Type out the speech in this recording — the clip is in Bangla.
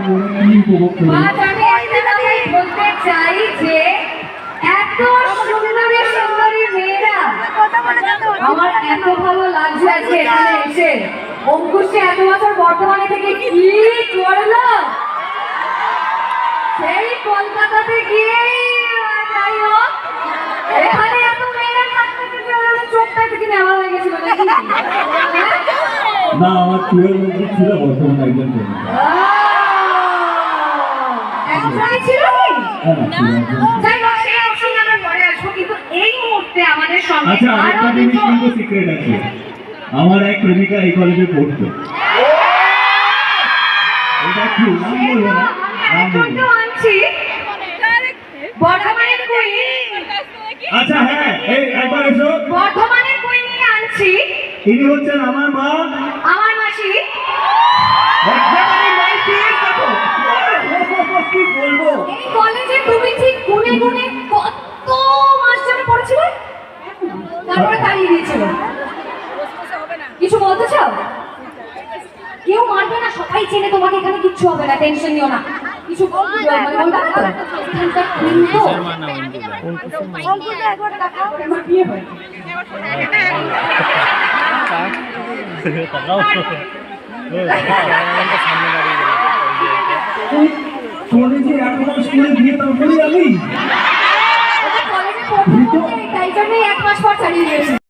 করে আমি উপভোগ করি। আমি একটা কথাই বলতে চাই যে এত সুন্দরী সুন্দরী মেয়েরা আমার এত ভালো লাগছে আজকে এখানে এসে। অঙ্কুশ এত বছর বর্তমানে থেকে কি করলো, সেই কলকাতাতে গিয়েই যাই হোক এখানে এত মেয়েরা থাকতে চোখটা থেকে নেওয়া হয়ে গেছিল নাকি? না, আমার প্রিয় বন্ধু ছিল বর্তমানে একজন ছিল। আচ্ছা, আরেকটা জিনিস কিন্তু সিক্রেট আছে, আমার এক প্রেমিকা এই কলেজে পড়তো। এটা কি নাম বলবো না, নাম বলবো। আচ্ছা হ্যাঁ, এই একবার এসো। বর্ধমানের বই নিয়ে আনছি। ইনি হচ্ছেন আমার মা, আমার মাসি। বর্ধমানের মাইতি দেখো। কি বলবো, এই কলেজে তুমি ঠিক গুনে গুনে কত মাস ধরে পড়েছিলে, তারপরে তাড়িয়ে দিয়েছিল। কিছু বলতে চাও? কেউ মারবে না, সবাই চেনে তোমাকে, এখানে কিচ্ছু হবে না, টেনশন নিও না। কিছু বলবে না তো? এখানকার queen তো। অঙ্কুশকে একবার দেখাও, আমার বিয়ে হয়েছে। কলেজে এখন স্কুলে দিয়ে তারপরে আমি কলেজে পড়তে তাই জন্যই 1 মাস পর ছাড়িয়ে দিয়েছি।